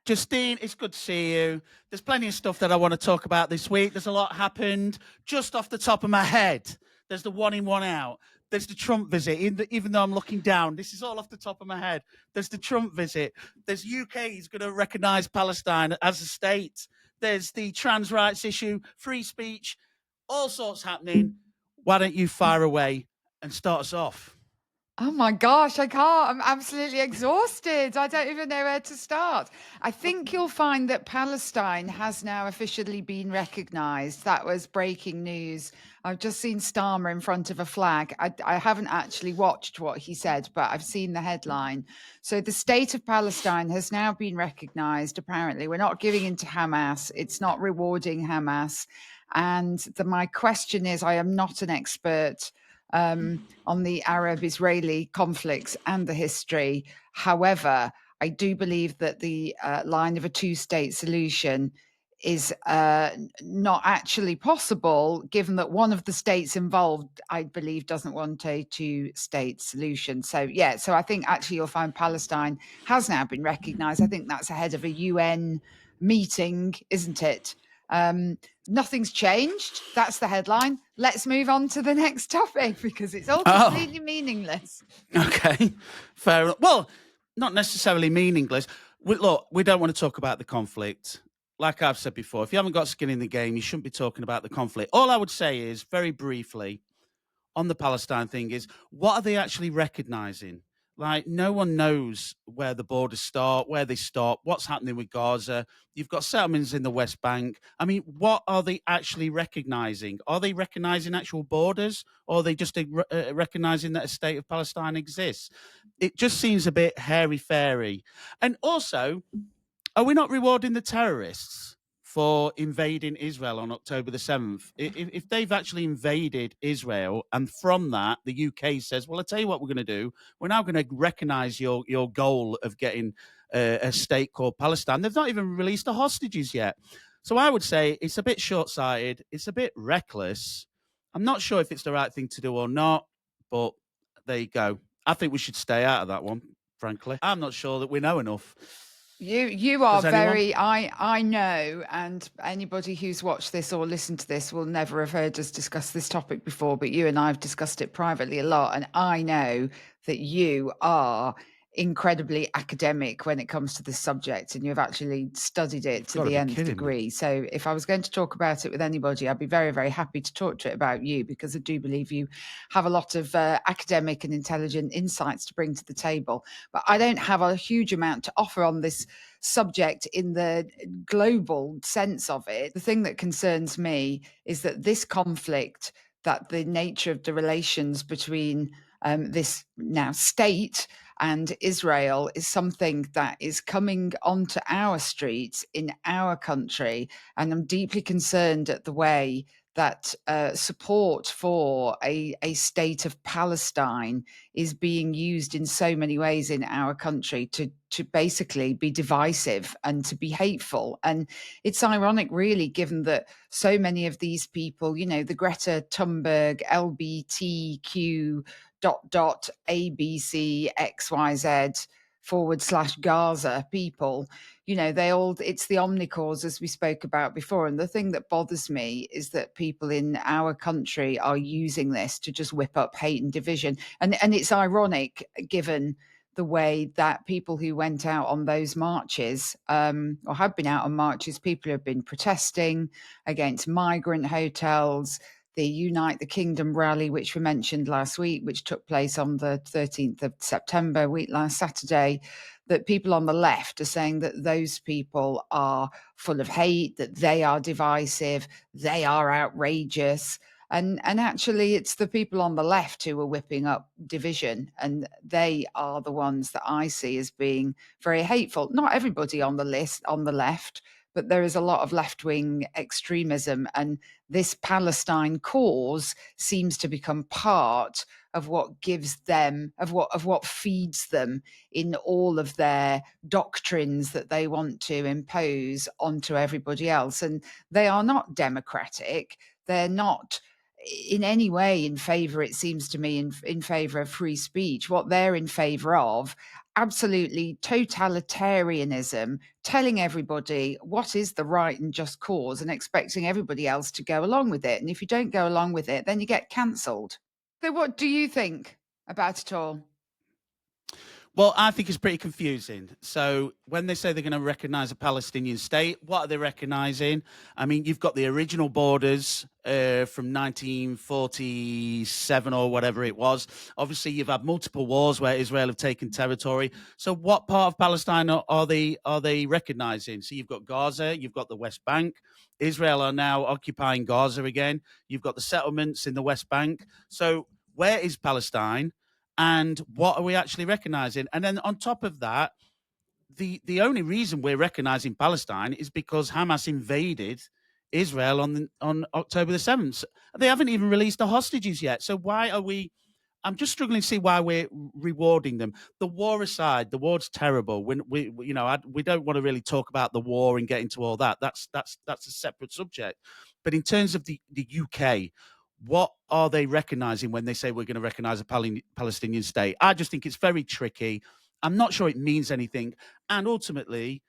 Justine, it's good to see you. There's plenty of stuff that I want to talk about this week. There's a lot happened. Just off the top of my head, there's the one in, one out. There's the Trump visit. Even though I'm looking down, this is all off the top of my head. There's the Trump visit. There's UK is going to recognise Palestine as a state. There's the trans rights issue, free speech, all sorts happening. Why don't you fire away and start us off? Oh my gosh, I can't. I'm absolutely exhausted. I don't even know where to start. I think you'll find that Palestine has now officially been recognised. That was breaking news. I've just seen Starmer in front of a flag. I haven't actually watched what he said, but I've seen the headline. So the state of Palestine has now been recognised, apparently. We're not giving in to Hamas. It's not rewarding Hamas. And my question is, I am not an expert on the Arab-Israeli conflicts and the history. However, I do believe that the line of a two-state solution is not actually possible, given that one of the states involved, I believe, doesn't want a two-state solution. So I think actually you'll find Palestine has now been recognised. I think that's ahead of a UN meeting, isn't it? Nothing's changed. That's the headline. Let's move on to the next topic because it's all completely meaningless. Okay, fair enough. Well, not necessarily meaningless. Look, we don't want to talk about the conflict. Like I've said before, if you haven't got skin in the game, you shouldn't be talking about the conflict. All I would say is, very briefly, on the Palestine thing is, what are they actually recognising? Like, no one knows where the borders start, where they stop, what's happening with Gaza. You've got settlements in the West Bank. I mean, what are they actually recognising? Are they recognising actual borders, or are they just recognising that a state of Palestine exists? It just seems a bit hairy-fairy. And also, are we not rewarding the terrorists for invading Israel on October the 7th? If they've actually invaded Israel, and from that, the UK says, well, I'll tell you what we're going to do. We're now going to recognise your goal of getting a state called Palestine. They've not even released the hostages yet. So I would say it's a bit short-sighted. It's a bit reckless. I'm not sure if it's the right thing to do or not, but there you go. I think we should stay out of that one, frankly. I'm not sure that we know enough. You are very, I know, and anybody who's watched this or listened to this will never have heard us discuss this topic before, but you and I have discussed it privately a lot, and I know that you are incredibly academic when it comes to this subject, and you've actually studied it to the nth degree. So if I was going to talk about it with anybody, I'd be very, very happy to talk to it about you, because I do believe you have a lot of academic and intelligent insights to bring to the table. But I don't have a huge amount to offer on this subject in the global sense of it. The thing that concerns me is that this conflict, that the nature of the relations between this now state and Israel is something that is coming onto our streets in our country. And I'm deeply concerned at the way that support for a state of Palestine is being used in so many ways in our country to basically be divisive and to be hateful. And it's ironic, really, given that so many of these people, you know, the Greta Thunberg, LBTQ ABC XYZ / Gaza people, you know, it's the omnicause, as we spoke about before. And the thing that bothers me is that people in our country are using this to just whip up hate and division. And it's ironic, given the way that people who went out on those marches or have been out on marches, people who have been protesting against migrant hotels, the Unite the Kingdom rally, which we mentioned last week, which took place on the 13th of September, last Saturday, that people on the left are saying that those people are full of hate, that they are divisive, they are outrageous. And actually, it's the people on the left who are whipping up division, and they are the ones that I see as being very hateful. Not everybody on the left, but there is a lot of left-wing extremism, and this Palestine cause seems to become part of what gives them, of what feeds them in all of their doctrines that they want to impose onto everybody else. And they are not democratic. They're not in any way in favour, it seems to me, in favour of free speech. What they're in favour of, absolutely totalitarianism, telling everybody what is the right and just cause and expecting everybody else to go along with it. And if you don't go along with it, then you get cancelled. So what do you think about it all? Well, I think it's pretty confusing. So when they say they're going to recognise a Palestinian state, what are they recognising? I mean, you've got the original borders from 1947 or whatever it was. Obviously, you've had multiple wars where Israel have taken territory. So what part of Palestine are they recognising? So you've got Gaza, you've got the West Bank. Israel are now occupying Gaza again. You've got the settlements in the West Bank. So where is Palestine? And what are we actually recognizing? And then on top of that, the only reason we're recognizing Palestine is because Hamas invaded Israel on October the 7th. They haven't even released the hostages yet. So why are we? I'm just struggling to see why we're rewarding them. The war aside, the war's terrible. We don't want to really talk about the war and get into all that. That's a separate subject. But in terms of the UK, what are they recognizing when they say we're going to recognize a Palestinian state? I just think it's very tricky. I'm not sure it means anything. And ultimately,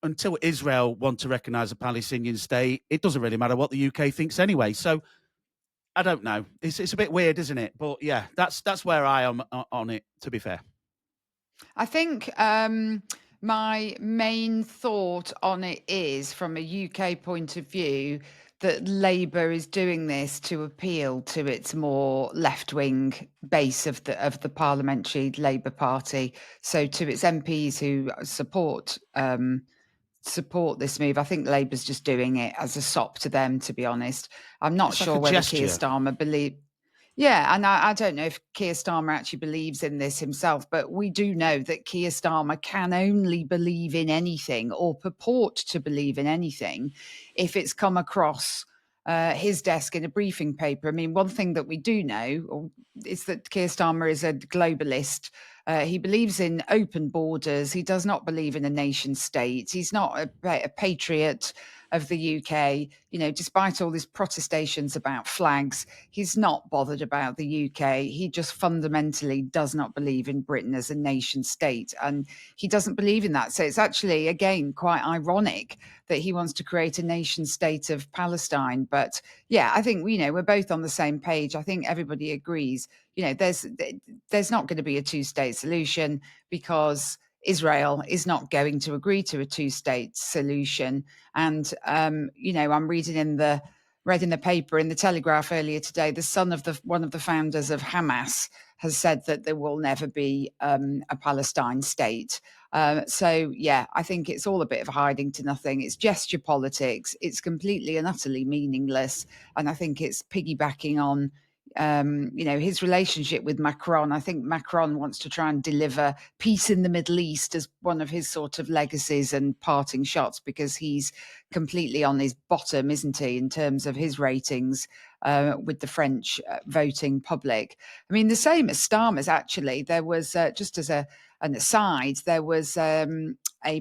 until Israel want to recognize a Palestinian state, it doesn't really matter what the UK thinks anyway. So I don't know. It's a bit weird, isn't it? But yeah, that's where I am on it, to be fair. I think my main thought on it is, from a UK point of view, that Labour is doing this to appeal to its more left-wing base of the parliamentary Labour Party, so to its MPs who support this move. I think Labour's just doing it as a sop to them, to be honest. I'm not sure whether Keir Starmer believes. Yeah, and I don't know if Keir Starmer actually believes in this himself, but we do know that Keir Starmer can only believe in anything or purport to believe in anything if it's come across his desk in a briefing paper. I mean, one thing that we do know is that Keir Starmer is a globalist. He believes in open borders. He does not believe in a nation state. He's not a patriot of the UK. You know, despite all these protestations about flags, he's not bothered about the UK. He just fundamentally does not believe in Britain as a nation state. And he doesn't believe in that. So it's actually, again, quite ironic that he wants to create a nation state of Palestine. But yeah, I think, we're both on the same page. I think everybody agrees, there's not going to be a two-state solution because Israel is not going to agree to a two-state solution. And, I'm reading read in the paper, in the Telegraph earlier today, the son of one of the founders of Hamas has said that there will never be a Palestine state. So, yeah, I think it's all a bit of hiding to nothing. It's gesture politics. It's completely and utterly meaningless. And I think it's piggybacking on his relationship with Macron. I think Macron wants to try and deliver peace in the Middle East as one of his sort of legacies and parting shots, because he's completely on his bottom, isn't he, in terms of his ratings with the French voting public. I mean, the same as Starmer's, actually. There was, just as an aside, there was a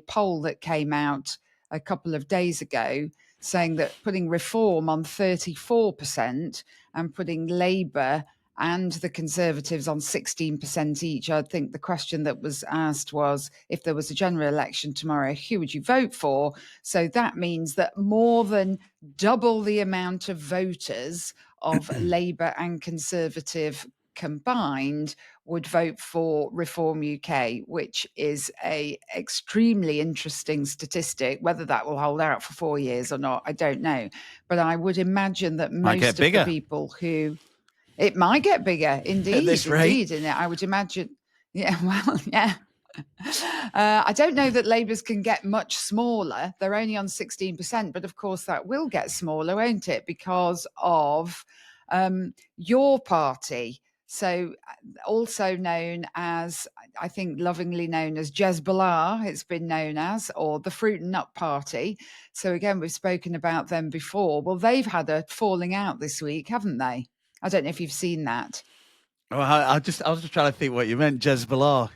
poll that came out a couple of days ago saying that putting Reform on 34% and putting Labour and the Conservatives on 16% each. I think the question that was asked was, if there was a general election tomorrow, who would you vote for? So that means that more than double the amount of voters of Labour and Conservative combined would vote for Reform UK, which is a extremely interesting statistic. Whether that will hold out for 4 years or not, I don't know. But I would imagine that most of the people who... It might get bigger, indeed. At this rate. And I would imagine... Yeah, well, yeah. I don't know that Labour's can get much smaller. They're only on 16%, but of course that will get smaller, won't it? Because of your party. So also known as, I think lovingly known as Jezbollah, it's been known as, or the Fruit and Nut Party. So again, we've spoken about them before. Well, they've had a falling out this week, haven't they? I don't know if you've seen that. Oh, I was just trying to think what you meant, Jezbollah.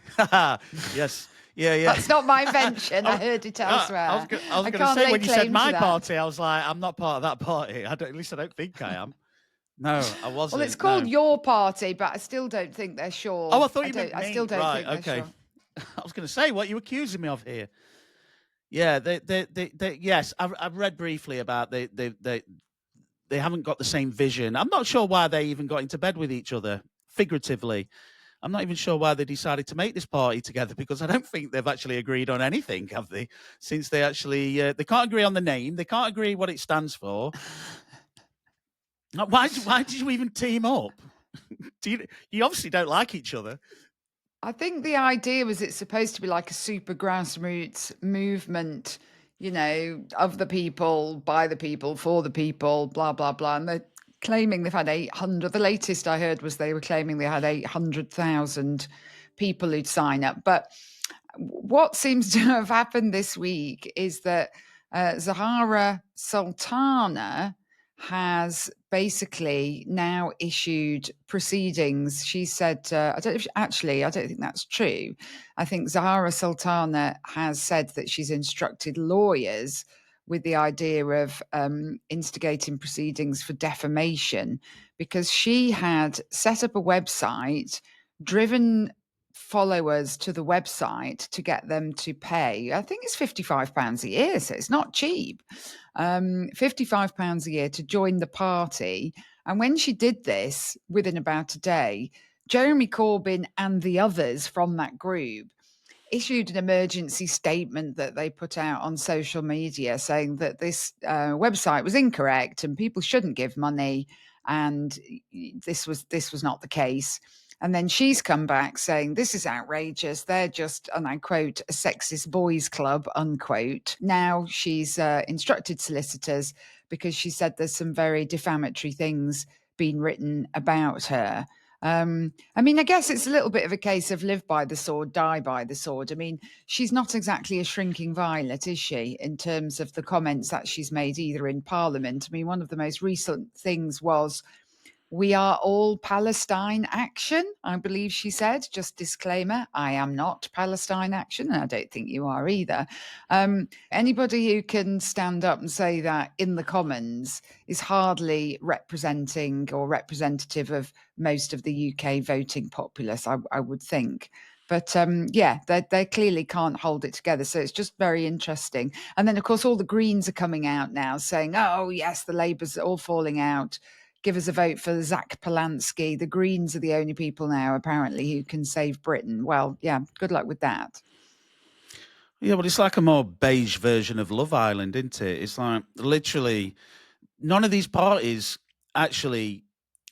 Yes. Yeah. That's not my invention. I heard it elsewhere. I was going to say, when you said my party, I was like, I'm not part of that party. At least I don't think I am. No, I wasn't. Well, it's called no. Your Party, but I still don't think they're sure. Oh, I thought you meant I me. still don't Right, think they're okay. sure. I was going to say, what are you accusing me of here? Yeah, yes, I've read briefly about they haven't got the same vision. I'm not sure why they even got into bed with each other, figuratively. I'm not even sure why they decided to make this party together, because I don't think they've actually agreed on anything, have they? Since they actually they can't agree on the name, they can't agree what it stands for. Why did you even team up? You obviously don't like each other. I think the idea was it's supposed to be like a super grassroots movement, of the people, by the people, for the people, blah, blah, blah. And they're claiming they've had 800. The latest I heard was they were claiming they had 800,000 people who'd sign up. But what seems to have happened this week is that Zahara Sultana has basically now issued proceedings. She said, I don't think that's true. I think Zahara Sultana has said that she's instructed lawyers with the idea of instigating proceedings for defamation, because she had set up a website, driven followers to the website to get them to pay. I think it's £55 a year, so it's not cheap. £55 a year to join the party. And when she did this, within about a day, Jeremy Corbyn and the others from that group issued an emergency statement that they put out on social media saying that this website was incorrect and people shouldn't give money, and this was not the case. And then she's come back saying this is outrageous. They're just, and I quote, a sexist boys club, unquote. Now she's instructed solicitors because she said there's some very defamatory things being written about her. I mean, I guess it's a little bit of a case of live by the sword, die by the sword. I mean, she's not exactly a shrinking violet, is she, in terms of the comments that she's made either in Parliament? I mean, one of the most recent things was, "We are all Palestine Action," I believe she said. Just disclaimer, I am not Palestine Action, and I don't think you are either. Anybody who can stand up and say that in the Commons is hardly representing or representative of most of the UK voting populace, I would think. But yeah, they clearly can't hold it together. So it's just very interesting. And then, of course, all the Greens are coming out now saying, oh, yes, the Labour's all falling out. Give us a vote for Zach Polanski. The Greens are the only people now, apparently, who can save Britain. Well, yeah, good luck with that. Yeah, but it's like a more beige version of Love Island, isn't it? It's like literally none of these parties actually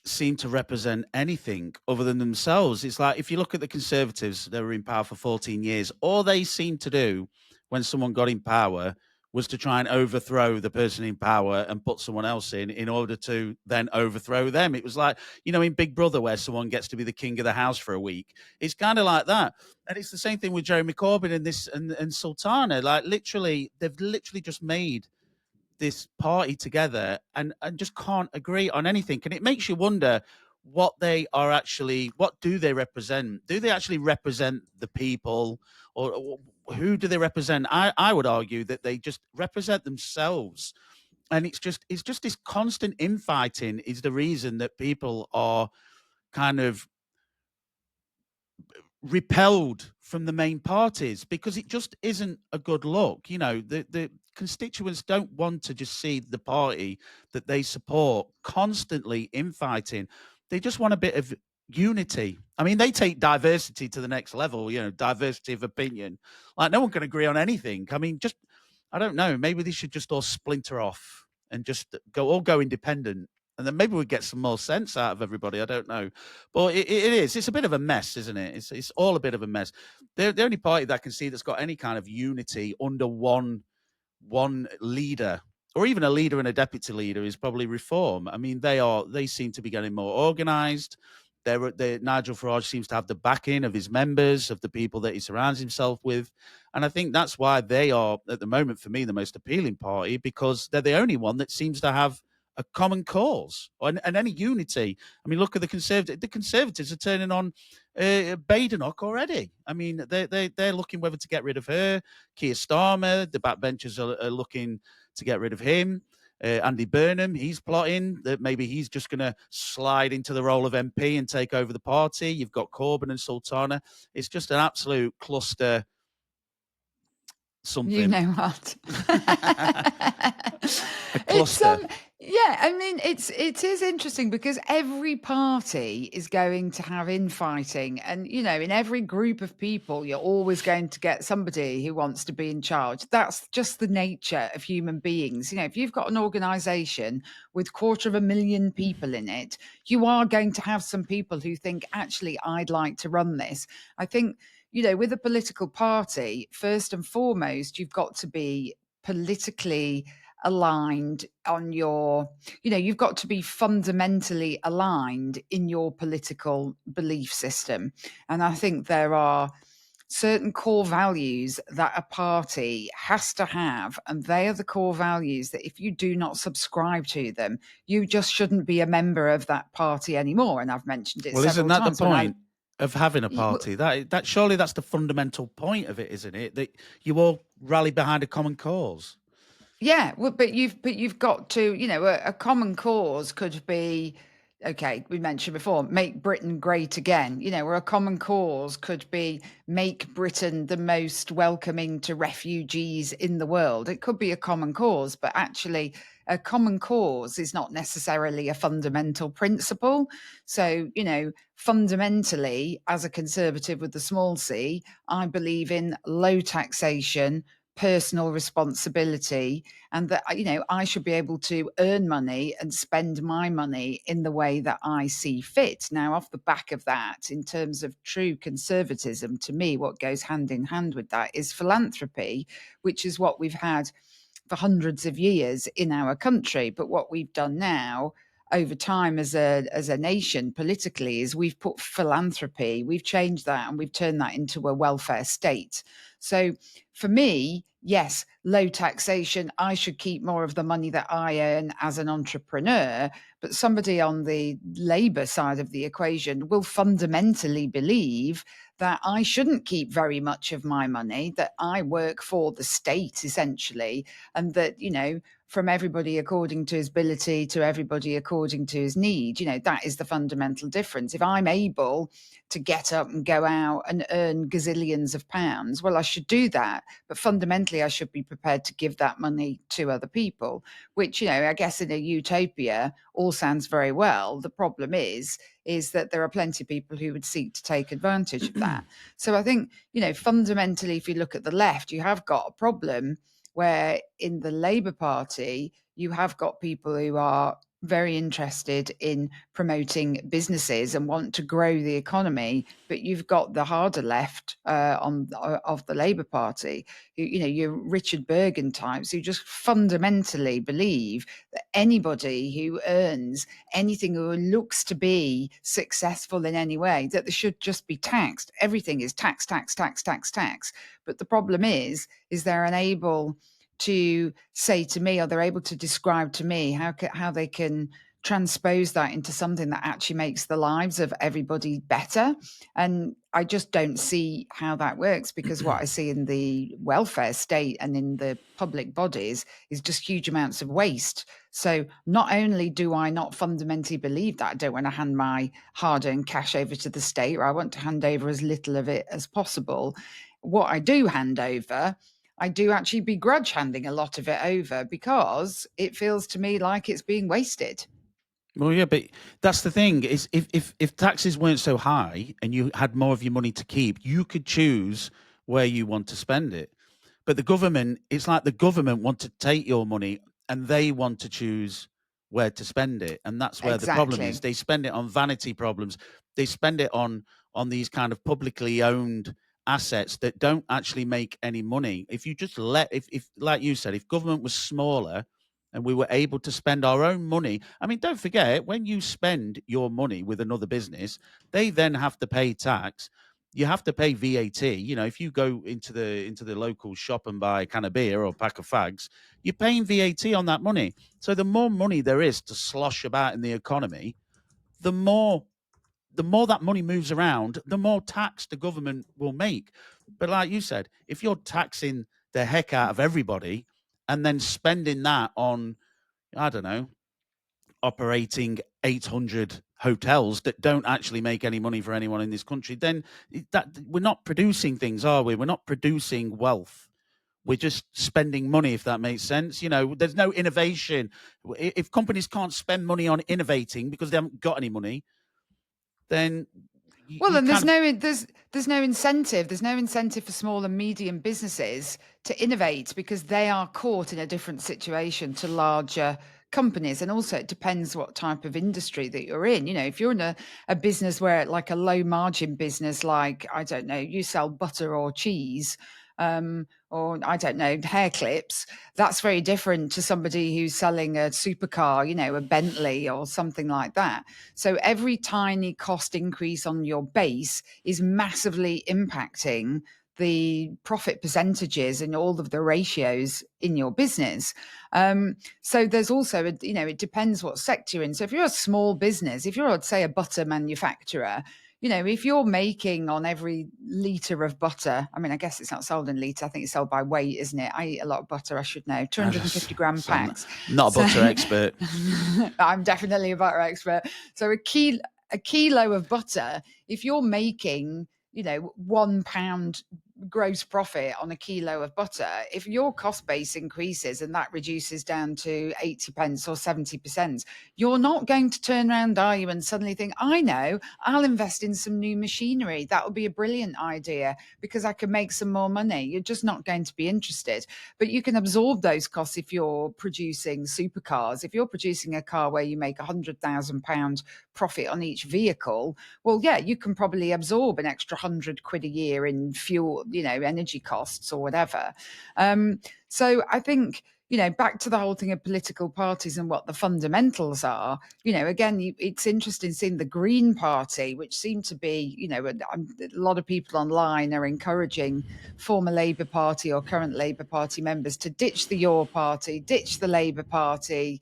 seem to represent anything other than themselves. It's like if you look at the Conservatives, they were in power for 14 years. All they seemed to do when someone got in power was to try and overthrow the person in power and put someone else in order to then overthrow them. It was like, in Big Brother where someone gets to be the king of the house for a week. It's kind of like that. And it's the same thing with Jeremy Corbyn and Sultana. Like they've literally just made this party together and just can't agree on anything. And it makes you wonder what do they represent? Do they actually represent the people, or who do they represent? I would argue that they just represent themselves. And it's just this constant infighting is the reason that people are kind of repelled from the main parties, because it just isn't a good look. The constituents don't want to just see the party that they support constantly infighting. They just want a bit of unity. I mean, they take diversity to the next level, diversity of opinion. Like, no one can agree on anything. I mean, I don't know, maybe they should just all splinter off and just go independent. And then maybe we'd get some more sense out of everybody. I don't know. But it is. It's a bit of a mess, isn't it? It's all a bit of a mess. They're the only party that I can see that's got any kind of unity under one leader, or even a leader and a deputy leader, is probably Reform. I mean, they seem to be getting more organised. Nigel Farage seems to have the backing of his members, of the people that he surrounds himself with. And I think that's why they are, at the moment, for me, the most appealing party, because they're the only one that seems to have a common cause and any unity. I mean, look at the Conservatives. The Conservatives are turning on Badenoch already. I mean, they're looking whether to get rid of her. Keir Starmer, the backbenchers are looking to get rid of him. Andy Burnham, he's plotting that maybe he's just going to slide into the role of MP and take over the party. You've got Corbyn and Sultana. It's just an absolute cluster. Something. You know what? A cluster. Yeah, I mean, it is interesting because every party is going to have infighting, and you know, in every group of people, you're always going to get somebody who wants to be in charge. That's just the nature of human beings. You know, if you've got an organisation with 250,000 people in it, you are going to have some people who think, actually, I'd like to run this. I think, you know, with a political party, first and foremost, you've got to be politically aligned on your, you know, you've got to be fundamentally aligned in your political belief system. And I think there are certain core values that a party has to have, and they are the core values that if you do not subscribe to them, you just shouldn't be a member of that party anymore. And I've mentioned it several times. Well, isn't that the point of having a party? That surely that's the fundamental point of it, isn't it? That you all rally behind a common cause. Yeah, well, but you've got to, you know, a common cause could be, okay, we mentioned before, make Britain great again, you know, or a common cause could be make Britain the most welcoming to refugees in the world. It could be a common cause, but actually a common cause is not necessarily a fundamental principle. So, you know, fundamentally, as a conservative with the small c, I believe in low taxation, personal responsibility, and that, you know, I should be able to earn money and spend my money in the way that I see fit. Now, off the back of that, in terms of true conservatism, to me, what goes hand in hand with that is philanthropy, which is what we've had for hundreds of years in our country. But what we've done now over time as a nation politically is we've put philanthropy, we've changed that, and we've turned that into a welfare state. So for me, yes, low taxation, I should keep more of the money that I earn as an entrepreneur. But somebody on the Labour side of the equation will fundamentally believe that I shouldn't keep very much of my money, that I work for the state essentially, and that, you know, from everybody according to his ability to everybody according to his need. You know, that is the fundamental difference. If I'm able to get up and go out and earn gazillions of pounds, well, I should do that. But fundamentally, I should be prepared to give that money to other people, which, you know, I guess in a utopia all sounds very well. The problem is that there are plenty of people who would seek to take advantage of that. So I think, you know, fundamentally, if you look at the left, you have got a problem where in the Labour Party, you have got people who are very interested in promoting businesses and want to grow the economy, but you've got the harder left of the Labour Party, who, you know, your Richard Bergen types who just fundamentally believe that anybody who earns anything or looks to be successful in any way, that they should just be taxed. Everything is tax, tax, tax, tax, tax. But the problem is they're unable to say to me, or they're able to describe to me how they can transpose that into something that actually makes the lives of everybody better. And I just don't see how that works, because what I see in the welfare state and in the public bodies is just huge amounts of waste. So not only do I not fundamentally believe that, I don't want to hand my hard-earned cash over to the state, or I want to hand over as little of it as possible. What I do hand over, I do actually begrudge handing a lot of it over, because it feels to me like it's being wasted. Well, yeah, but that's the thing is if taxes weren't so high and you had more of your money to keep, you could choose where you want to spend it. But the government, it's like the government want to take your money and they want to choose where to spend it. And that's where the problem is. They spend it on vanity problems. They spend it on these kind of publicly owned assets that don't actually make any money. If you just if like you said, if government was smaller and we were able to spend our own money, I mean, don't forget, when you spend your money with another business, they then have to pay tax. You have to pay VAT. You know, if you go into the local shop and buy a can of beer or a pack of fags, you're paying VAT on that money. So the more money there is to slosh about in the economy, the more that money moves around, the more tax the government will make. But like you said, if you're taxing the heck out of everybody and then spending that on I don't know, operating 800 hotels that don't actually make any money for anyone in this country, then that we're not producing things, are we? We're not producing wealth. We're just spending money, if that makes sense. You know, there's no innovation. If companies can't spend money on innovating because they haven't got any money, then Well, you and kind of there's no incentive. There's no incentive for small and medium businesses to innovate because they are caught in a different situation to larger companies. And also it depends what type of industry that you're in. You know, if you're in a business where like a low margin business, like, I don't know, you sell butter or cheese, or I don't know, hair clips, that's very different to somebody who's selling a supercar, you know, a Bentley or something like that. So every tiny cost increase on your base is massively impacting the profit percentages and all of the ratios in your business. So there's also, you know, it depends what sector you're in. So if you're a small business, if you're, say, a butter manufacturer, you know, if you're making on every litre of butter, I mean, I guess it's not sold in litre. I think it's sold by weight, isn't it? I eat a lot of butter, I should know. 250 gram so I'm packs. not a butter expert. I'm definitely a butter expert. So a kilo of butter, if you're making, you know, £1 gross profit on a kilo of butter, if your cost base increases and that reduces down to 80 pence or 70%, you're not going to turn around, are you, and suddenly think, I know, I'll invest in some new machinery. That would be a brilliant idea because I can make some more money. You're just not going to be interested. But you can absorb those costs if you're producing supercars. If you're producing a car where you make £100,000 profit on each vehicle, well, yeah, you can probably absorb an extra £100 a year in fuel, you know, energy costs or whatever. So I think, you know, back to the whole thing of political parties and what the fundamentals are, you know, again, it's interesting seeing the Green Party, which seem to be, you know, a lot of people online are encouraging former Labour Party or current Labour Party members to ditch the Your Party, ditch the Labour Party,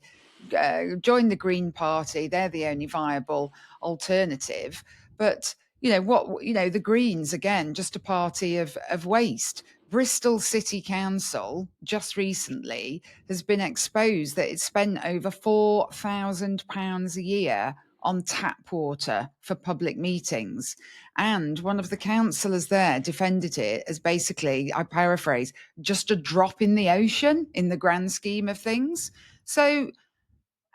join the Green Party. They're the only viable alternative. But you know what? You know, the Greens, again, just a party of waste. Bristol City Council just recently has been exposed that it spent over £4,000 a year on tap water for public meetings. And one of the councillors there defended it as basically, I paraphrase, just a drop in the ocean in the grand scheme of things. So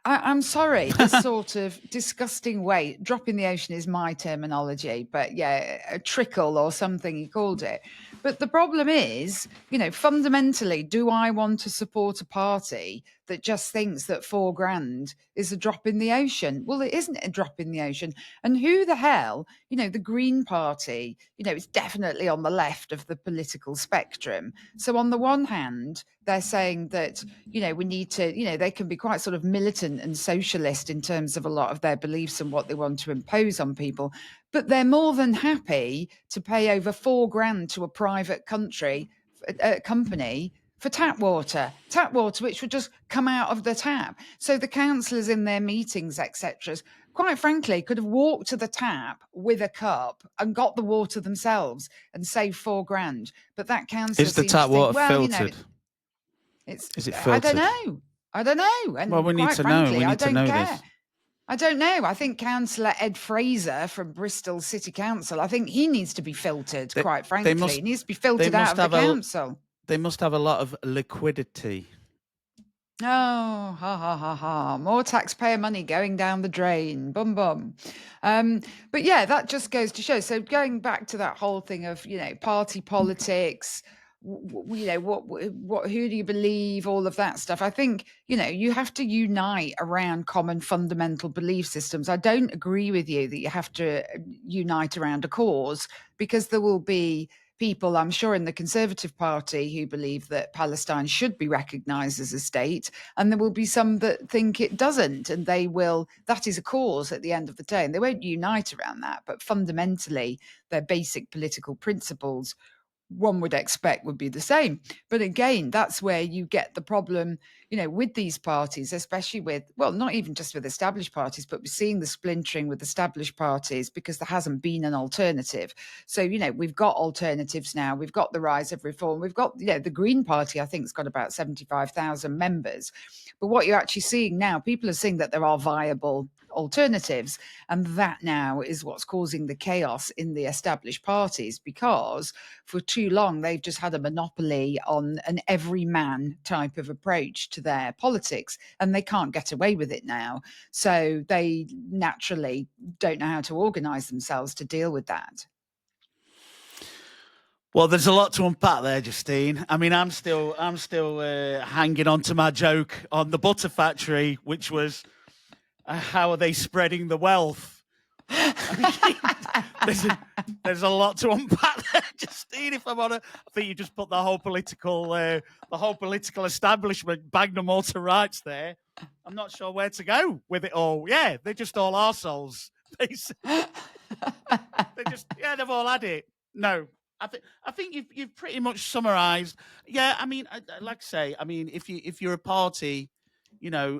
I'm sorry, this sort of disgusting weight, drop in the ocean is my terminology, but yeah, a trickle or something he called it. But the problem is, you know, fundamentally, do I want to support a party that just thinks that £4,000 is a drop in the ocean? Well, it isn't a drop in the ocean. And who the hell, you know, the Green Party, you know, it's definitely on the left of the political spectrum. So on the one hand, they're saying that, you know, we need to, you know, they can be quite sort of militant and socialist in terms of a lot of their beliefs and what they want to impose on people. But they're more than happy to pay over £4,000 to a private company for tap water, which would just come out of the tap. So the councillors in their meetings, etc., quite frankly, could have walked to the tap with a cup and got the water themselves and saved £4,000. But that councillor Is the seems to tap think, water well, you know, filtered? it's, Is it I don't filtered? know. I don't know. Well, And we need quite to know. frankly, We I need to don't know care. this. I don't know. I think Councillor Ed Fraser from Bristol City Council, I think he needs to be filtered, They, quite they frankly. must He needs to be they filtered out must of the have a council. they must have a lot of liquidity. Oh, ha, ha, ha, ha. More taxpayer money going down the drain. Bum, bum. But yeah, that just goes to show. So going back to that whole thing of, you know, party politics, you know, who do you believe, all of that stuff. I think, you know, you have to unite around common fundamental belief systems. I don't agree with you that you have to unite around a cause, because there will be people, I'm sure, in the Conservative Party who believe that Palestine should be recognised as a state, and there will be some that think it doesn't, and that is a cause at the end of the day, and they won't unite around that. But fundamentally, their basic political principles one would expect would be the same. But again, that's where you get the problem, with these parties, especially with, well, not even just with established parties, but we're seeing the splintering with established parties because there hasn't been an alternative. So, we've got alternatives now. We've got the rise of reform. We've got, the Green Party, I think, has got about 75,000 members. But what you're actually seeing now, people are seeing that there are viable alternatives. And that now is what's causing the chaos in the established parties, because for too long they've just had a monopoly on an everyman type of approach to their politics, and they can't get away with it now. So they naturally don't know how to organise themselves to deal with that. Well, there's a lot to unpack there, Justine. I mean, I'm still hanging on to my joke on the butter factory, which was, how are they spreading the wealth? I mean, there's a lot to unpack there, Justine. If I'm honest, I think you just put the whole political establishment, banged them all to rights there. I'm not sure where to go with it all. Yeah, they're just all arseholes. They've all had it. No. I think you've pretty much summarised. Yeah, I mean, like I say, I mean, if you're a party,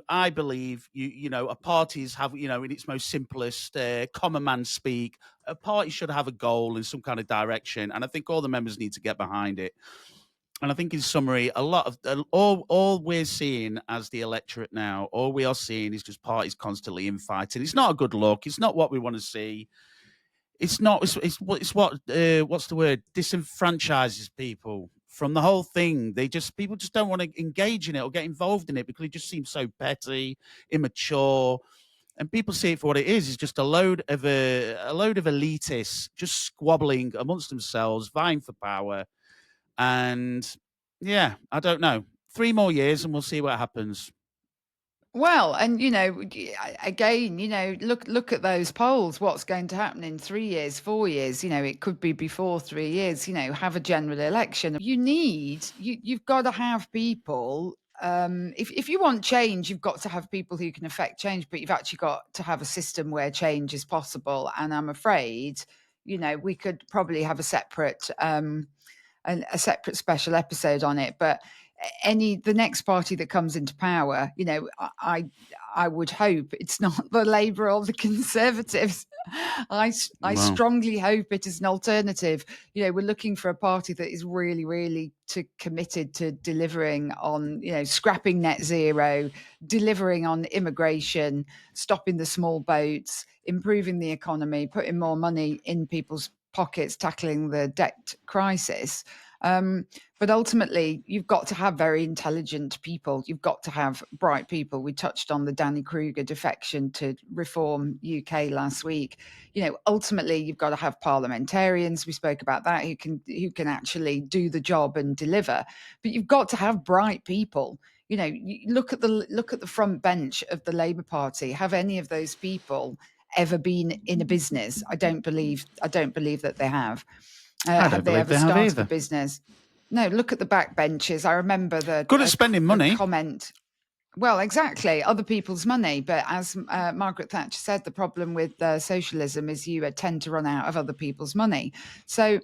I believe a parties have, in its most simplest common man speak, a party should have a goal and some kind of direction, and I think all the members need to get behind it. And I think, in summary, a lot of all we're seeing as the electorate now, all we are seeing is just parties constantly infighting. It's not a good look. It's not what we want to see. It's not. It's what what's the word? Disenfranchises people from the whole thing. People just don't want to engage in it or get involved in it because it just seems so petty, immature, and people see it for what it is. It's just a load of elitists just squabbling amongst themselves, vying for power. And yeah, I don't know. 3 more years and we'll see what happens. Well, and again, look at those polls. What's going to happen in 3 years, 4 years? It could be before 3 years. Have a general election. You've got to have people. If you want change, you've got to have people who can affect change. But you've actually got to have a system where change is possible. And I'm afraid, we could probably have a separate special episode on it, but the next party that comes into power, I would hope it's not the Labour or the Conservatives. I strongly hope it is an alternative. We're looking for a party that is really, really committed to delivering on, scrapping net zero, delivering on immigration, stopping the small boats, improving the economy, putting more money in people's pockets, tackling the debt crisis. But ultimately, you've got to have very intelligent people. You've got to have bright people. We touched on the Danny Kruger defection to Reform UK last week. Ultimately, you've got to have parliamentarians. We spoke about that who can actually do the job and deliver. But you've got to have bright people. Look at the front bench of the Labour Party. Have any of those people ever been in a business? I don't believe that they have. Have they ever started a business? No, look at the backbenchers. I remember good at spending money. Comment. Well, exactly, other people's money. But as Margaret Thatcher said, the problem with socialism is you tend to run out of other people's money. So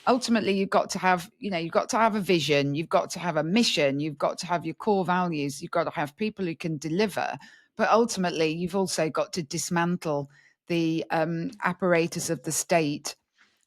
ultimately, you've got to have a vision. You've got to have a mission. You've got to have your core values. You've got to have people who can deliver. But ultimately, you've also got to dismantle the apparatus of the state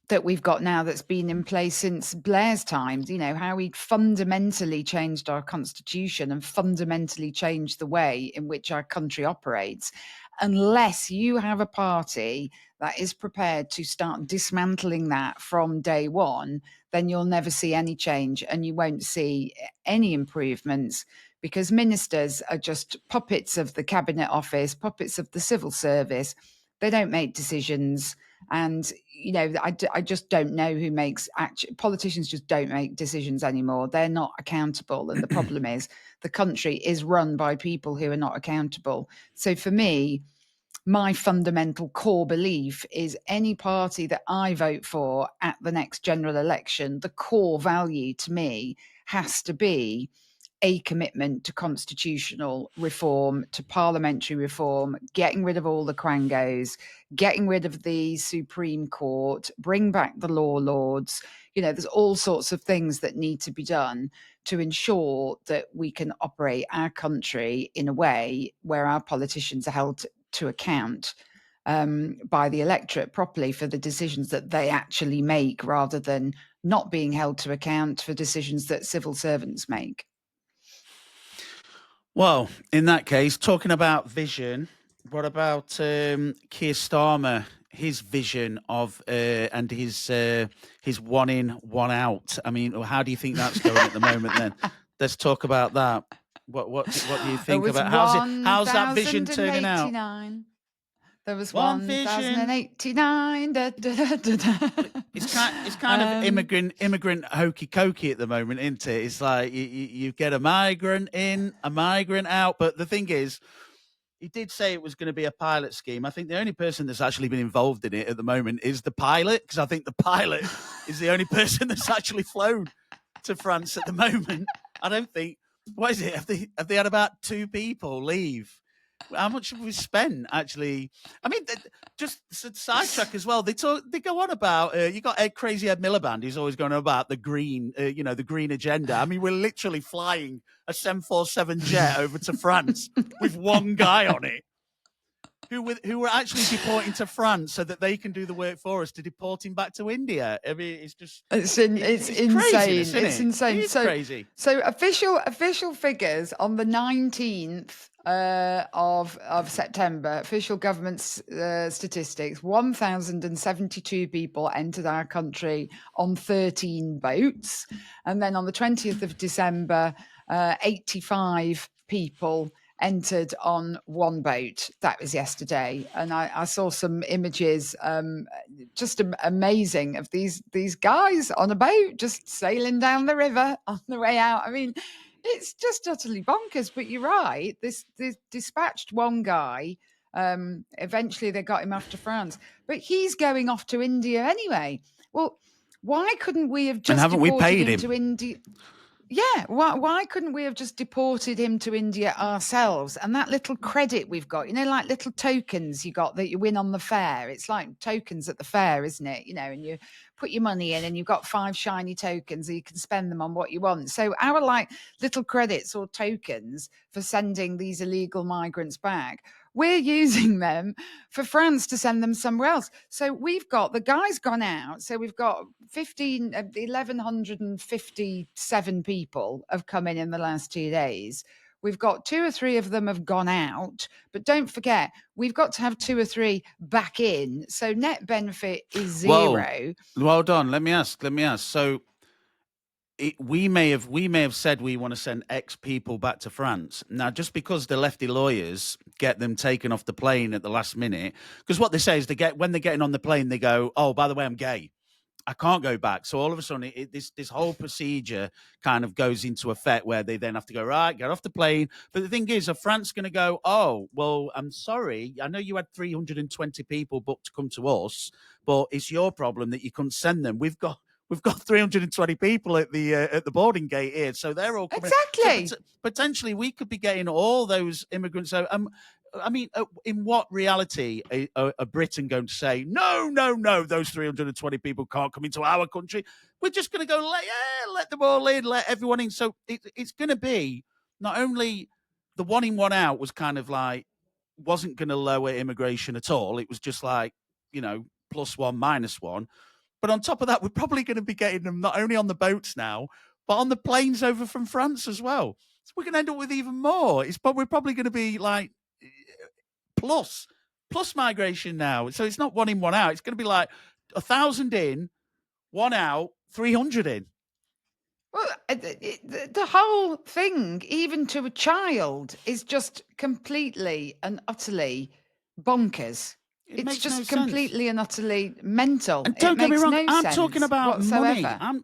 that we've got now that's been in place since Blair's times, how we fundamentally changed our constitution and fundamentally changed the way in which our country operates. Unless you have a party that is prepared to start dismantling that from day one, then you'll never see any change and you won't see any improvements, because ministers are just puppets of the Cabinet Office, puppets of the civil service. They don't make decisions. And, I just don't know who makes politicians just don't make decisions anymore. They're not accountable. And the problem is the country is run by people who are not accountable. So for me, my fundamental core belief is any party that I vote for at the next general election, the core value to me has to be a commitment to constitutional reform, to parliamentary reform, getting rid of all the quangos, getting rid of the Supreme Court, bring back the law lords. There's all sorts of things that need to be done to ensure that we can operate our country in a way where our politicians are held to account by the electorate properly for the decisions that they actually make, rather than not being held to account for decisions that civil servants make. Well, in that case, talking about vision, what about Keir Starmer, his vision of and his one in, one out? I mean, how do you think that's going at the moment? Then let's talk about that. What do you think about how's that vision turning out? There was one 1,089. Da, da, da, da, da. It's kind of immigrant hokey cokey at the moment, isn't it? It's like you get a migrant in, a migrant out. But the thing is, he did say it was going to be a pilot scheme. I think the only person that's actually been involved in it at the moment is the pilot, because I think the pilot is the only person that's actually flown to France at the moment. I don't think. What is it? Have they had about 2 people leave? How much have we spent, actually? I mean, just sidetrack as well. They go on about you got Crazy Ed Miliband, who's always going on about the green, the green agenda. I mean, we're literally flying a 747 jet over to France with one guy on it, who were actually deporting to France so that they can do the work for us to deport him back to India. I mean, it's just it's insane. It's insane. It's crazy. So official figures on the 19th of September, official government statistics: 1,072 people entered our country on 13 boats, and then on the 20th of December, 85 people entered on one boat. That was yesterday, and I saw some images, just amazing, of these guys on a boat just sailing down the river on the way out. I mean, it's just utterly bonkers. But you're right. This dispatched one guy. Eventually, they got him off to France, but he's going off to India anyway. Well, why couldn't we have just and haven't we paid him to India? Yeah, why couldn't we have just deported him to India ourselves? And that little credit we've got, like little tokens you got that you win on the fair. It's like tokens at the fair, isn't it? And you put your money in and you've got 5 shiny tokens and you can spend them on what you want. So our little credits or tokens for sending these illegal migrants back, we're using them for France to send them somewhere else. So we've got, the guy's gone out. So we've got 1,157 people have come in the last 2 days. We've got 2 or 3 of them have gone out, but don't forget, we've got to have 2 or 3 back in. So net benefit is 0. Well, hold on. Let me ask. So we may have said we want to send X people back to France. Now, just because the lefty lawyers get them taken off the plane at the last minute, because what they say is when they're getting on the plane, they go, "Oh, by the way, I'm gay. I can't go back." So all of a sudden, this whole procedure kind of goes into effect, where they then have to go, right, get off the plane. But the thing is, are France going to go, "Oh, well, I'm sorry. I know you had 320 people booked to come to us, but it's your problem that you couldn't send them. We've got 320 people at the boarding gate here, so they're all coming." Exactly. So potentially, we could be getting all those immigrants. So, I mean, in what reality are Britain going to say, no, those 320 people can't come into our country? We're just going to go, let them all in, let everyone in. So it's going to be, not only the one in, one out was kind of like, wasn't going to lower immigration at all. It was just like, +1, -1. But on top of that, we're probably going to be getting them not only on the boats now, but on the planes over from France as well. So we're going to end up with even more. We're probably going to be like plus migration now. So it's not 1 in, 1 out. It's going to be like 1,000 in, 1 out, 300 in. Well, the whole thing, even to a child, is just completely and utterly bonkers. It's just completely and utterly mental. And don't get me wrong, I'm sense talking about whatsoever. money.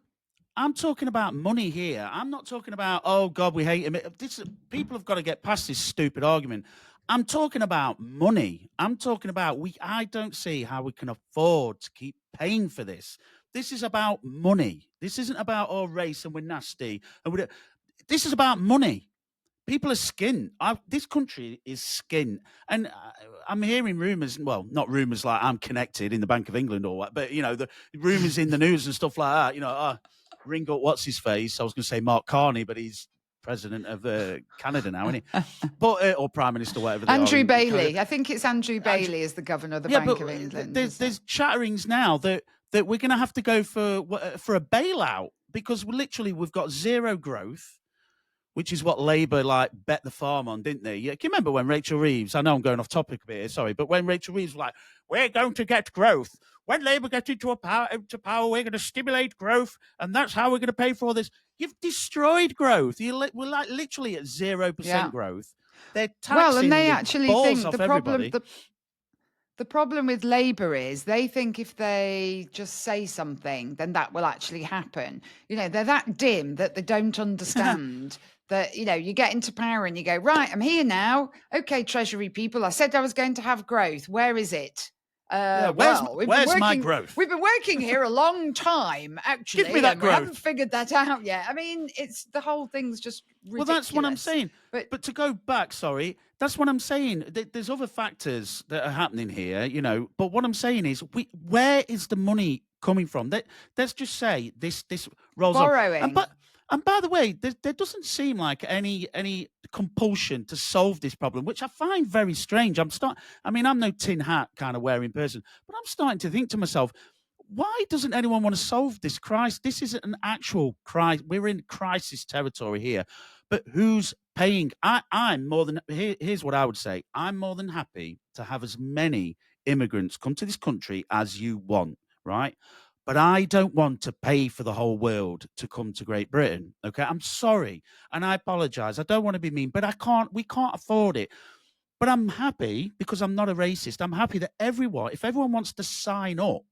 I'm talking about money here. I'm not talking about, oh God, we hate him. People have got to get past this stupid argument. I'm talking about money. I'm talking about I don't see how we can afford to keep paying for this. This is about money. This isn't about race and we're nasty. And This is about money. People are skint. This country is skint. And I'm hearing rumours, well, not rumours like I'm connected in the Bank of England or what, but, the rumours in the news and stuff like that, ring up what's his face. I was going to say Mark Carney, but he's president of Canada now, isn't he? But or prime minister, whatever. Andrew Bailey. I think it's Andrew Bailey is the governor of the Bank of England. There's chatterings now that we're going to have to go for a bailout because we've got zero growth, which is what Labour bet the farm on, didn't they? Can you remember when Rachel Reeves? I know I'm going off topic a bit here, sorry, but when Rachel Reeves was like, "We're going to get growth. When Labour get into power, we're going to stimulate growth, and that's how we're going to pay for all this." You've destroyed growth. We're literally at 0% growth. They're taxing and they actually think the problem with Labour is they think if they just say something, then that will actually happen. They're that dim that they don't understand that, you get into power and you go, right, I'm here now. Okay, Treasury people, I said I was going to have growth. Where is it? Where's my growth? We've been working here a long time, actually. Give me that growth. We haven't figured that out yet. I mean, the whole thing's just ridiculous. Well, that's what I'm saying. But to go back, sorry, that's what I'm saying. There's other factors that are happening here, But what I'm saying is, where is the money coming from? Let's just say this rolls borrowing. On. And by the way, there doesn't seem like any compulsion to solve this problem, which I find very strange. I'm no tin hat kind of wearing person, but I'm starting to think to myself, why doesn't anyone want to solve this crisis? This is an actual crisis. We're in crisis territory here, but who's paying? I'm more than, here's what I would say. I'm more than happy to have as many immigrants come to this country as you want, right? But I don't want to pay for the whole world to come to Great Britain. Okay, I'm sorry, and I apologise. I don't want to be mean, but we can't afford it. But I'm happy because I'm not a racist. I'm happy that if everyone wants to sign up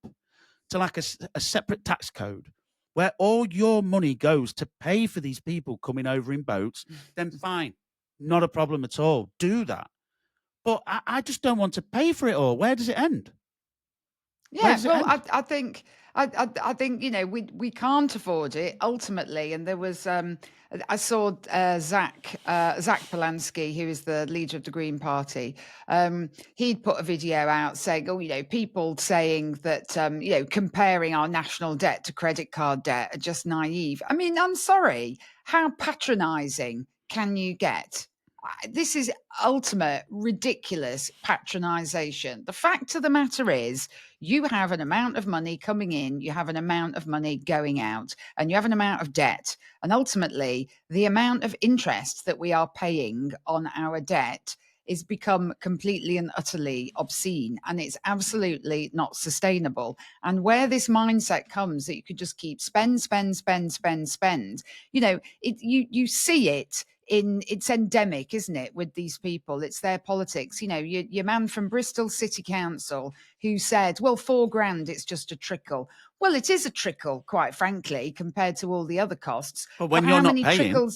to a separate tax code where all your money goes to pay for these people coming over in boats, then fine, not a problem at all. Do that. But I just don't want to pay for it all. Where does it end? Yeah, well, I think we can't afford it ultimately. And there was I saw Zach Polanski, who is the leader of the Green Party. He'd put a video out saying, people saying that comparing our national debt to credit card debt are just naive. I mean, I'm sorry, how patronising can you get? This is ultimate ridiculous patronisation. The fact of the matter is, you have an amount of money coming in, you have an amount of money going out, and you have an amount of debt. And ultimately, the amount of interest that we are paying on our debt is become completely and utterly obscene, and it's absolutely not sustainable. And where this mindset comes that you could just keep spend, you see it. It's endemic, isn't it, with these people? It's their politics. Your man from Bristol City Council who said, well, £4,000, it's just a trickle. Well, it is a trickle, quite frankly, compared to all the other costs. But when you're not paying.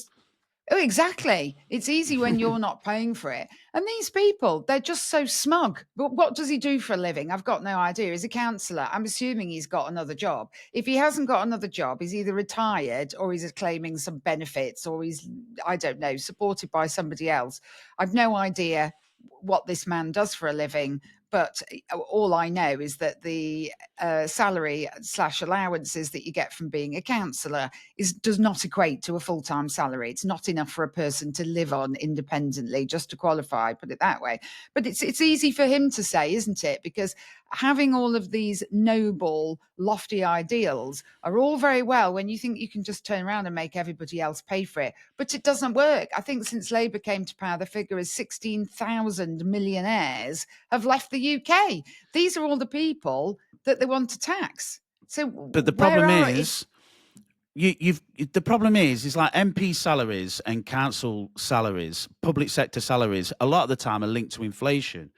Oh, exactly. It's easy when you're not paying for it. And these people, they're just so smug. But what does he do for a living? I've got no idea. He's a councillor. I'm assuming he's got another job. If he hasn't got another job, he's either retired or he's claiming some benefits or he's, I don't know, supported by somebody else. I've no idea what this man does for a living. But all I know is that the salary / allowances that you get from being a councillor does not equate to a full-time salary. It's not enough for a person to live on independently, just to qualify, put it that way. But it's easy for him to say, isn't it? Because having all of these noble, lofty ideals are all very well when you think you can just turn around and make everybody else pay for it. But it doesn't work. I think since Labour came to power, the figure is 16,000 millionaires have left the UK. These are all the people that they want to tax. So, but the problem is, the problem is like MP salaries and council salaries, public sector salaries, a lot of the time are linked to inflation.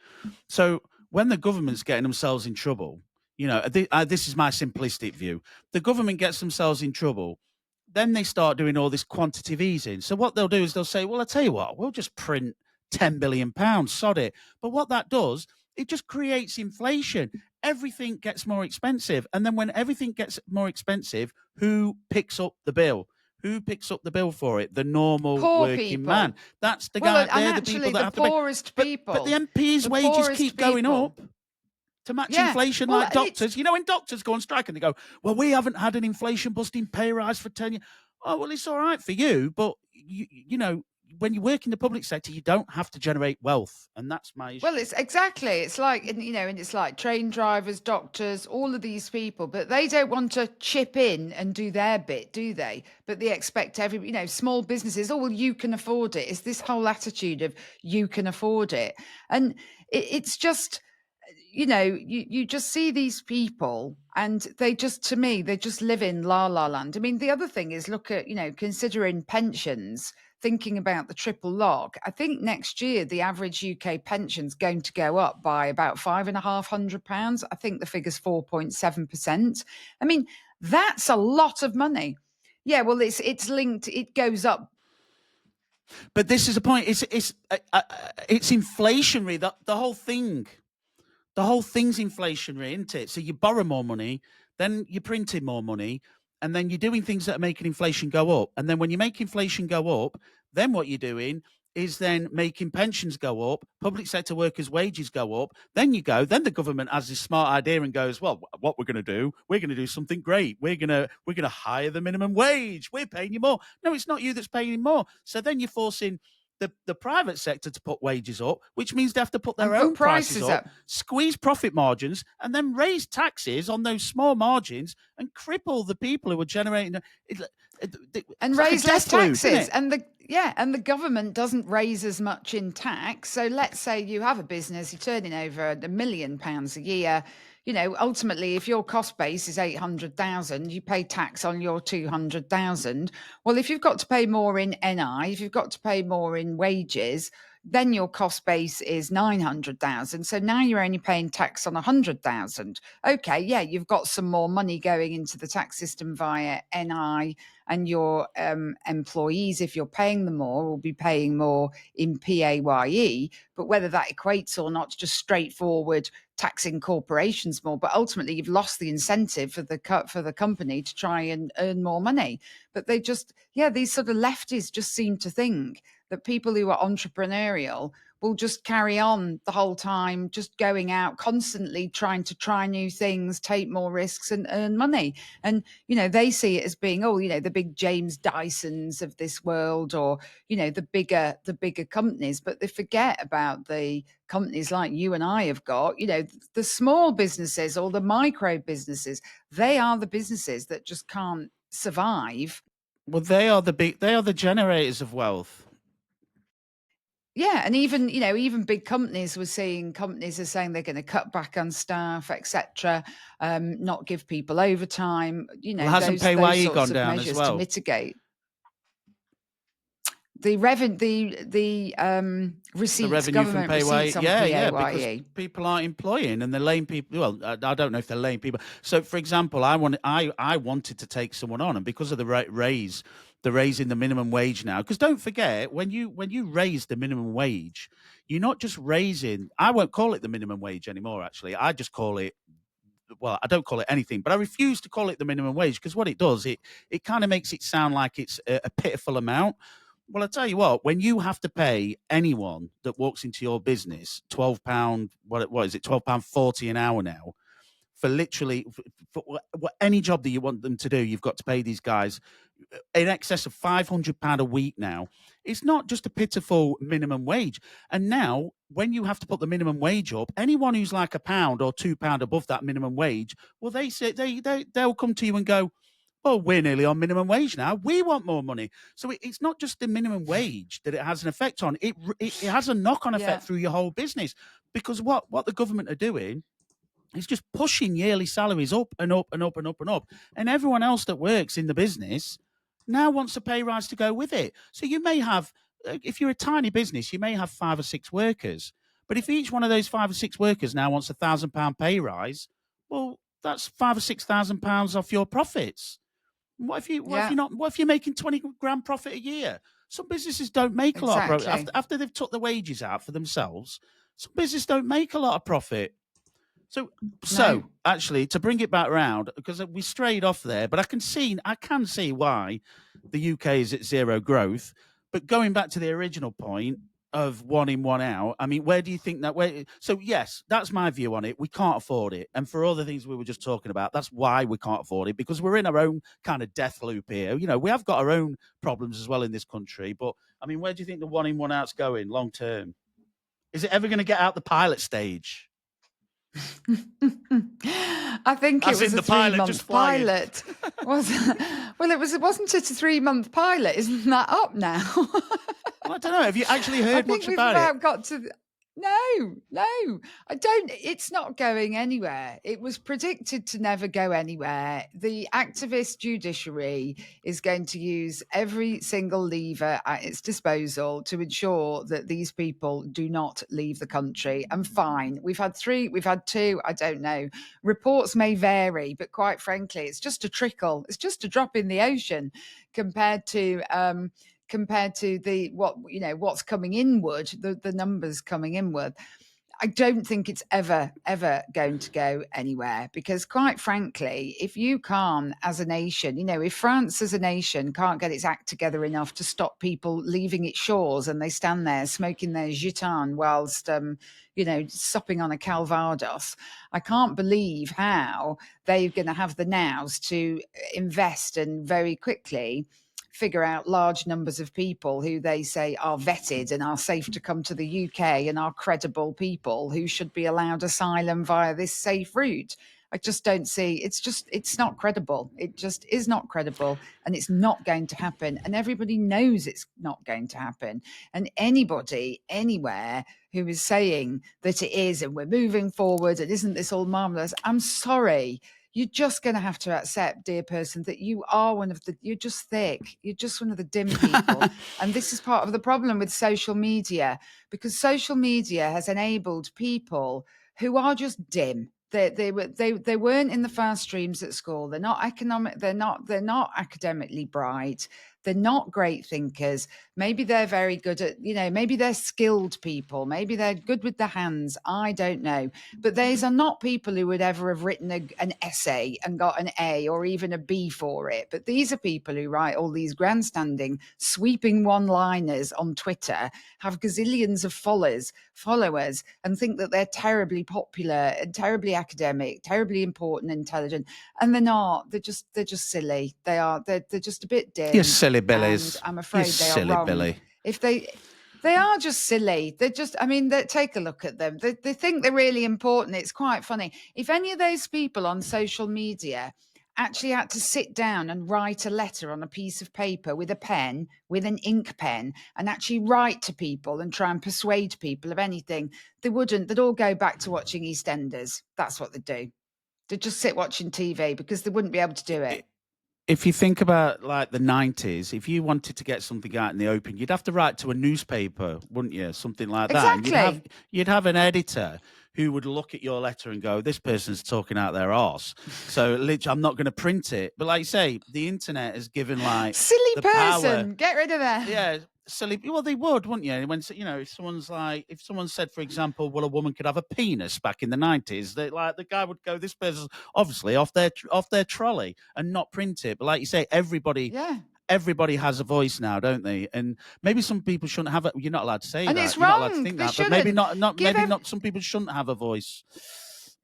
So when the government's getting themselves in trouble, this is my simplistic view. The government gets themselves in trouble, then they start doing all this quantitative easing. So what they'll do is they'll say, well, I tell you what, we'll just print £10 billion, sod it. But what that does, it just creates inflation. Everything gets more expensive. And then when everything gets more expensive, who picks up the bill? Who picks up the bill for it? The normal Poor working people. man. That's the Well, guy. and They're the actually, people that the have to pay. poorest But the people, MPs' the wages poorest keep going people. up to match Yeah. inflation, Well, like and it's doctors. You know, when doctors go on strike and they go, "Well, we haven't had an inflation-busting pay rise for 10 years." Oh, well, it's all right for you, but you know, when you work in the public sector, you don't have to generate wealth, and that's my issue. well, it's exactly. It's like, you know, and it's like train drivers, doctors, all of these people, but they don't want to chip in and do their bit, do they? But they expect every, you know, small businesses. Oh, well, you can afford it. It's this whole attitude of you can afford it, and it's just, you know, you just see these people and they just, to me, they just live in la la land. I mean, the other thing is, look at, you know, considering pensions, thinking about the triple lock, I think next year the average UK pension's going to go up by about £550. I think the figure's 4.7%. I mean, that's a lot of money. Yeah, well, it's linked, it goes up. But this is the point. It's inflationary. The whole thing. The whole thing's inflationary, isn't it? So you borrow more money, then you're printing more money, and then you're doing things that are making inflation go up. And then when you make inflation go up, then what you're doing is then making pensions go up, public sector workers' wages go up. Then the government has this smart idea and goes, well, what we're going to do something great. We're going to hire the minimum wage. We're paying you more. No, it's not you that's paying more. So then you're forcing the private sector to put wages up, which means they have to put their own prices up, squeeze profit margins, and then raise taxes on those small margins and cripple the people who are generating and raise less taxes. And the government doesn't raise as much in tax. So let's say you have a business, you're turning over £1 million a year. You know, ultimately, if your cost base is 800,000, you pay tax on your 200,000. Well, if you've got to pay more in NI, if you've got to pay more in wages, then your cost base is 900,000. So now you're only paying tax on 100,000. Okay, yeah, you've got some more money going into the tax system via NI, and your employees, if you're paying them more, will be paying more in PAYE. But whether that equates or not, just straightforward taxing corporations more. But ultimately, you've lost the incentive for the company to try and earn more money. But they just, these sort of lefties just seem to think that people who are entrepreneurial will just carry on the whole time, just going out constantly, trying to try new things, take more risks and earn money. And, you know, they see it as being, the big James Dysons of this world, or, you know, the bigger companies, but they forget about the companies like you and I have got, you know, the small businesses or the micro businesses. They are the businesses that just can't survive. Well, they are the generators of wealth. Yeah, and even big companies are saying they're going to cut back on staff, etc., not give people overtime. You know, hasn't PAYE gone down measures as well to mitigate the receipts, the revenue government from PAYE. receipts on PAYE. Because people aren't employing and they're laying people. Well, I don't know if they're laying people. So, for example, I wanted to take someone on, and because of the raise in the minimum wage now, because don't forget, when you raise the minimum wage, you're not just raising. I won't call it the minimum wage anymore. Actually, I just call it. Well, I don't call it anything, but I refuse to call it the minimum wage, because what it does, it kind of makes it sound like it's a pitiful amount. Well, I tell you what, when you have to pay anyone that walks into your business £12, what is it, £12.40 an hour now, for literally for any job that you want them to do, you've got to pay these guys in excess of £500 a week now. It's not just a pitiful minimum wage. And now, when you have to put the minimum wage up, anyone who's like £1 or £2 above that minimum wage, well, they'll come to you and go, well, we're nearly on minimum wage now. We want more money. So it's not just the minimum wage that it has an effect on. It has a knock-on effect through your whole business, because what the government are doing is just pushing yearly salaries up and up and up and up and up. And everyone else that works in the business now wants a pay rise to go with it. So you may have, if you're a tiny business, you may have 5 or 6 workers. But if each one of those 5 or 6 workers now wants £1,000 pay rise, well, that's £5,000 or £6,000 off your profits. What if you're making 20 grand profit a year? Some businesses don't make a lot of profit. After they've took the wages out for themselves, some businesses don't make a lot of profit. So actually, to bring it back around, because we strayed off there, but I can see why the UK is at zero growth. But going back to the original point of one in, one out, I mean, where do you think that? So yes, that's my view on it. We can't afford it, and for all the things we were just talking about, that's why we can't afford it, because we're in our own kind of death loop here. We have got our own problems as well in this country. But I mean, where do you think the one in, one out's going long term? Is it ever going to get out the pilot stage? I think As it was in a the pilot 3-month just flying. pilot. Wasn't it a 3-month pilot? Isn't that up now? Well, I don't know. Have you actually heard much we've about about it? got to. No, I don't. It's not going anywhere. It was predicted to never go anywhere. The activist judiciary is going to use every single lever at its disposal to ensure that these people do not leave the country. And fine, we've had 3, we've had 2, I don't know. Reports may vary, but quite frankly, it's just a trickle. It's just a drop in the ocean compared to what's coming inward, the numbers coming inward. I don't think it's ever going to go anywhere, because quite frankly, if you can't, as a nation, if France as a nation can't get its act together enough to stop people leaving its shores, and they stand there smoking their gitan whilst supping on a calvados, I can't believe how they're going to have the nows to invest and very quickly figure out large numbers of people who they say are vetted and are safe to come to the UK and are credible people who should be allowed asylum via this safe route. I just don't see, it's not credible. It just is not credible, and it's not going to happen. And everybody knows it's not going to happen. And anybody, anywhere, who is saying that it is, and we're moving forward, and isn't this all marvellous? I'm sorry. You're just going to have to accept, dear person, that you are you're just thick. You're just one of the dim people. And this is part of the problem with social media, because social media has enabled people who are just dim. They weren't in the fast streams at school. They're not academically bright. They're not great thinkers. Maybe they're very good at, maybe they're skilled people. Maybe they're good with the hands. I don't know. But these are not people who would ever have written an essay and got an A or even a B for it. But these are people who write all these grandstanding, sweeping one-liners on Twitter, have gazillions of followers, and think that they're terribly popular and terribly academic, terribly important, intelligent. And they're not. They're just silly. They're just a bit dim. You're silly billies. And I'm afraid they are wrong. Billy. If they are just silly. They're just, take a look at them. They think they're really important. It's quite funny. If any of those people on social media actually had to sit down and write a letter on a piece of paper with a pen, with an ink pen, and actually write to people and try and persuade people of anything, they wouldn't. They'd all go back to watching EastEnders. That's what they'd do. They'd just sit watching TV, because they wouldn't be able to do it. If you think about like the 90s, if you wanted to get something out in the open, you'd have to write to a newspaper, wouldn't you? Something like that. Exactly. And you'd have an editor who would look at your letter and go, this person's talking out their arse. So literally, I'm not going to print it. But like you say, the internet has given like silly the person. Power. Get rid of that. Yeah. Silly. Well, they would, wouldn't you? When if someone said, for example, well, a woman could have a penis back in the 90s, the guy would go, this person's obviously off their trolley, and not print it. But like you say, everybody has a voice now, don't they? And maybe some people shouldn't have it. You're not allowed to say and that. it's You're wrong. not allowed to think they that. Shouldn't. But maybe not. Some people shouldn't have a voice.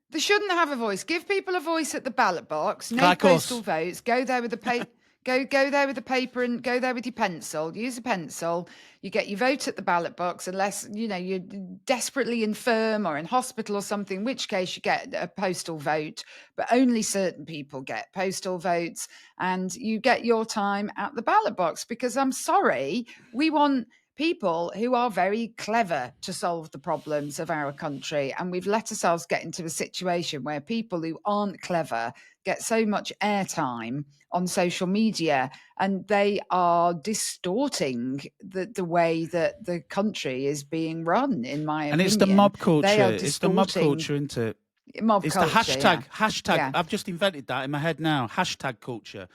They shouldn't have a voice. Give people a voice at the ballot box. No postal votes. Go there with the paper. Go there with the paper, and go there with your pencil. Use a pencil. You get your vote at the ballot box, unless you're desperately infirm or in hospital or something, in which case you get a postal vote. But only certain people get postal votes, and you get your time at the ballot box. Because I'm sorry, we want people who are very clever to solve the problems of our country. And we've let ourselves get into a situation where people who aren't clever get so much airtime on social media, and they are distorting the way that the country is being run, in my opinion. And it's the mob culture. It's the mob culture, isn't it? It's the hashtag. Yeah. Hashtag. Yeah. I've just invented that in my head now. Hashtag culture.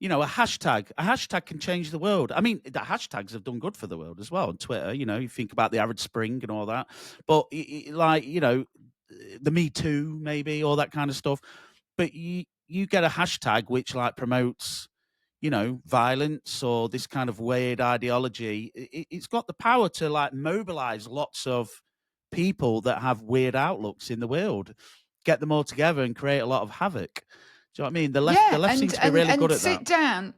A hashtag can change the world. I mean, the hashtags have done good for the world as well on Twitter. You think about the Arab Spring and all that, but the Me Too, maybe, all that kind of stuff. But you get a hashtag which like promotes, violence or this kind of weird ideology, it's got the power to like mobilize lots of people that have weird outlooks in the world, get them all together and create a lot of havoc. Do you know what I mean? The left seems to be really good at sit that. down.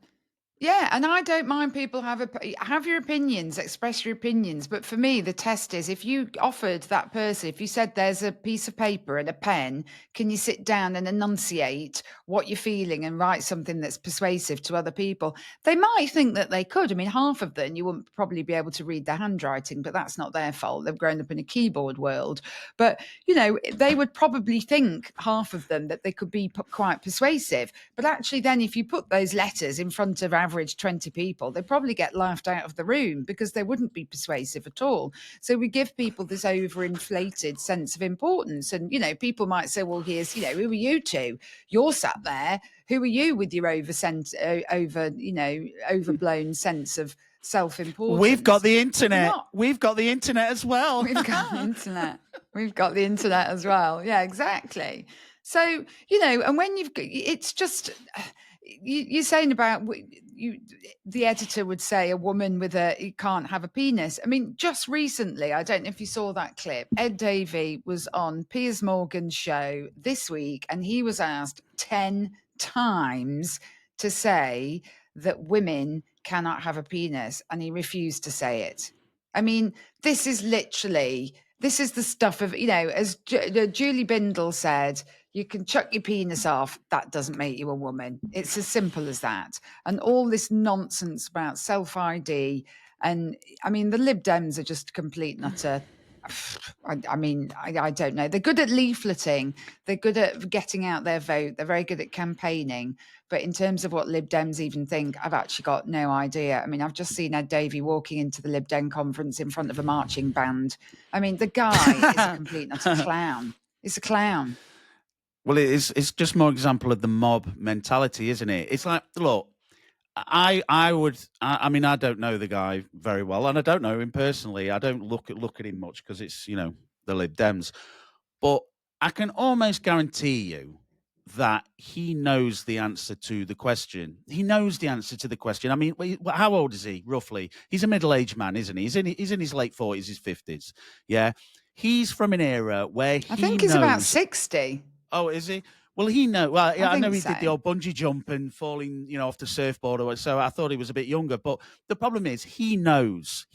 Yeah, and I don't mind people have your opinions, express your opinions. But for me, the test is if you offered that person, if you said there's a piece of paper and a pen, can you sit down and enunciate what you're feeling and write something that's persuasive to other people? They might think that they could. I mean, half of them you wouldn't probably be able to read their handwriting, but that's not their fault. They've grown up in a keyboard world. But, they would probably think, half of them, that they could be quite persuasive. But actually, then if you put those letters in front of average 20 people, they probably get laughed out of the room because they wouldn't be persuasive at all. So we give people this overinflated sense of importance. And, people might say, well, here's, who are you two? You're sat there. Who are you with your overblown sense of self-importance? We've got the internet. We've got the internet as well. We've got the internet. We've got the internet as well. Yeah, exactly. So, and when it's just, you're saying about the editor would say a woman you can't have a penis. I mean, just recently, I don't know if you saw that clip, Ed Davey was on Piers Morgan's show this week, and he was asked 10 times to say that women cannot have a penis, and he refused to say it. I mean, this is the stuff of, as Julie Bindel said, you can chuck your penis off. That doesn't make you a woman. It's as simple as that. And all this nonsense about self-ID. And I mean, the Lib Dems are just complete and utter. I don't know. They're good at leafleting. They're good at getting out their vote. They're very good at campaigning. But in terms of what Lib Dems even think, I've actually got no idea. I mean, I've just seen Ed Davey walking into the Lib Dem conference in front of a marching band. I mean, the guy is a complete and utter clown. He's a clown. Well, it's just more example of the mob mentality, isn't it? It's like, look, I mean, I don't know the guy very well, and I don't know him personally. I don't look at him much because it's, the Lib Dems. But I can almost guarantee you that he knows the answer to the question. He knows the answer to the question. I mean, how old is he, roughly? He's a middle-aged man, isn't he? He's in his late 40s, his 50s. Yeah. He's from an era where I think he's about 60. Oh, is he? Well, Well, yeah, I know he did the old bungee jump and falling, off the surfboard. So I thought he was a bit younger. But the problem is, he knows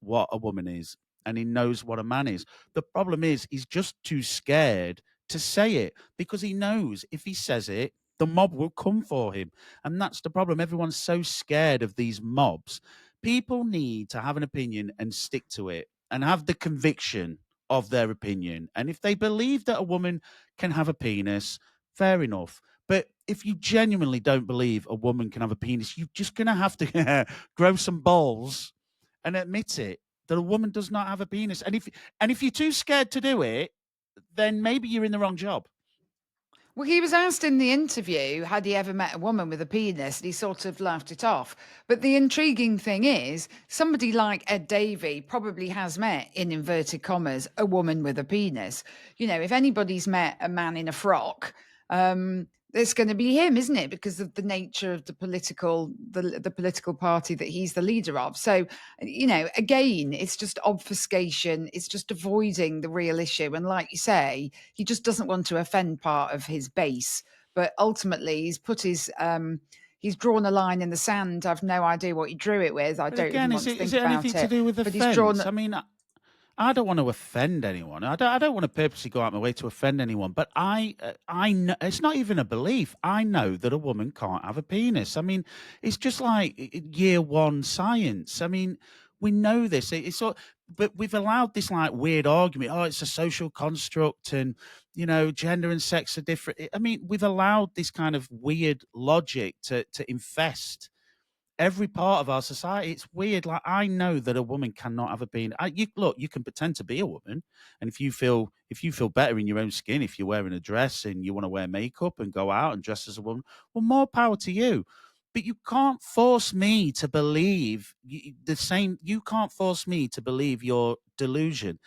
what a woman is, and he knows what a man is. The problem is, he's just too scared to say it because he knows if he says it, the mob will come for him, and that's the problem. Everyone's so scared of these mobs. People need to have an opinion and stick to it, and have the conviction of their opinion. And if they believe that a woman can have a penis, fair enough. But if you genuinely don't believe a woman can have a penis, you're just going to have to grow some balls and admit it, that a woman does not have a penis. And if you're too scared to do it, then maybe you're in the wrong job. Well, he was asked in the interview, had he ever met a woman with a penis? And he sort of laughed it off. But the intriguing thing is, somebody like Ed Davey probably has met, in inverted commas, a woman with a penis. If anybody's met a man in a frock, it's going to be him, isn't it? Because of the nature of the political party that he's the leader of. So, again, it's just obfuscation. It's just avoiding the real issue. And like you say, he just doesn't want to offend part of his base. But ultimately, he's put his he's drawn a line in the sand. I've no idea what he drew it with. I don't even want to think about it. Is it anything to do with offence? I mean, I don't want to offend anyone. I don't want to purposely go out my way to offend anyone. But I know it's not even a belief. I know that a woman can't have a penis. I mean, it's just like year one science. I mean, we know this. But we've allowed this like weird argument. Oh, it's a social construct, and gender and sex are different. I mean, we've allowed this kind of weird logic to infest every part of our society. It's weird. Like, I know that a woman cannot have a penis. You can pretend to be a woman, and if you feel better in your own skin, if you're wearing a dress and you want to wear makeup and go out and dress as a woman, well, more power to you. But you can't force me to believe the same. You can't force me to believe your delusion,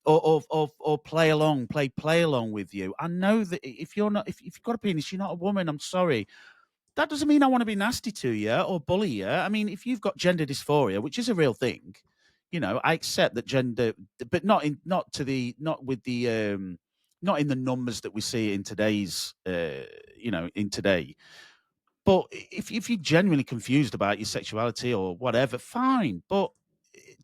or play along with you. I know that if you've got a penis, you're not a woman. I'm sorry. that doesn't mean I want to be nasty to you or bully you. I mean, if you've got gender dysphoria, which is a real thing, I accept that gender, but not in the numbers that we see in today's, in today. But if you're genuinely confused about your sexuality or whatever, fine. But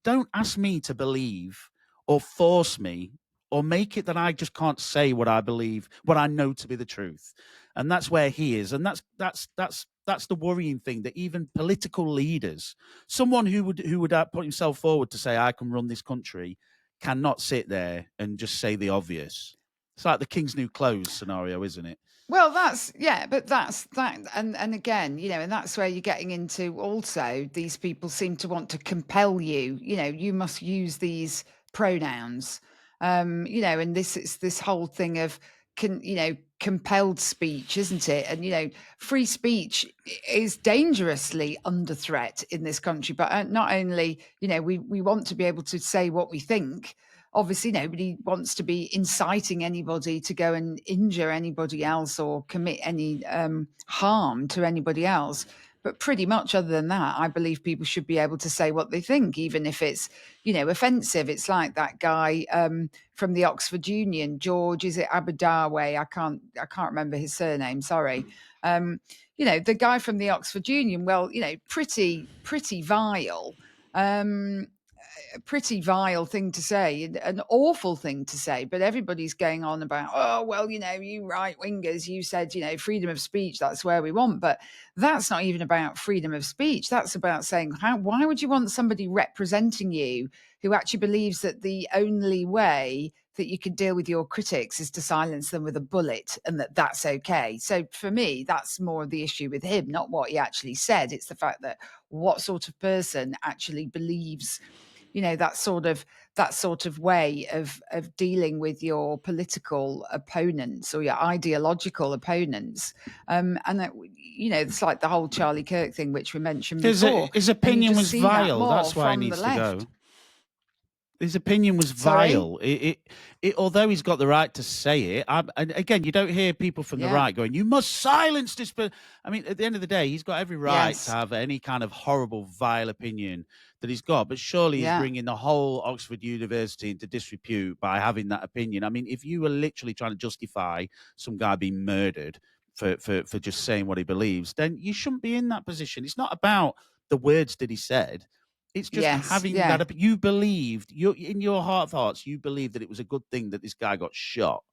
don't ask me to believe or force me or make it that I just can't say what I believe, what I know to be the truth. And that's where he is. And that's the worrying thing, that even political leaders, someone who would put himself forward to say, I can run this country, cannot sit there and just say the obvious. It's like the King's New Clothes scenario, isn't it? Well, but that's that, and again, and that's where you're getting into. Also, these people seem to want to compel you. You must use these pronouns. And this whole thing of compelled speech, isn't it? And free speech is dangerously under threat in this country. But not only, we want to be able to say what we think. Obviously, nobody wants to be inciting anybody to go and injure anybody else or commit any harm to anybody else. But pretty much other than that, I believe people should be able to say what they think, even if it's, offensive. It's like that guy from the Oxford Union, George, is it Abadawe? I can't remember his surname. Sorry. The guy from the Oxford Union, well, pretty vile. A pretty vile thing to say, an awful thing to say, but everybody's going on about, oh, well, you right wingers, you said, freedom of speech, that's where we want. But that's not even about freedom of speech. That's about saying, why would you want somebody representing you who actually believes that the only way that you can deal with your critics is to silence them with a bullet, and that's okay? So for me, that's more of the issue with him, not what he actually said. It's the fact that what sort of person actually believes that sort of way of dealing with your political opponents or your ideological opponents. And it's like the whole Charlie Kirk thing, which we mentioned before. His opinion was vile. That's why he needs to go. His opinion was vile. Although he's got the right to say it, and again, you don't hear people from the right going, "You must silence this." But I mean, at the end of the day, he's got every right to have any kind of horrible, vile opinion that he's got. But surely he's bringing the whole Oxford University into disrepute by having that opinion. I mean, if you were literally trying to justify some guy being murdered for just saying what he believes, then you shouldn't be in that position. It's not about the words that he said. It's just having that. You believed, in your heart of hearts, you believed that it was a good thing that this guy got shot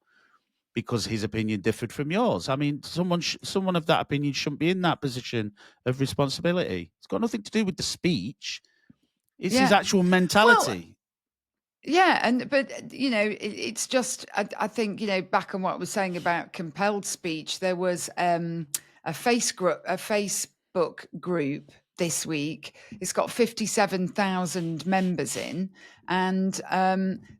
because his opinion differed from yours. I mean, someone of that opinion shouldn't be in that position of responsibility. It's got nothing to do with the speech. It's his actual mentality. But it's just, I think, back on what I was saying about compelled speech, there was a Facebook group this week. It's got 57,000 members in, and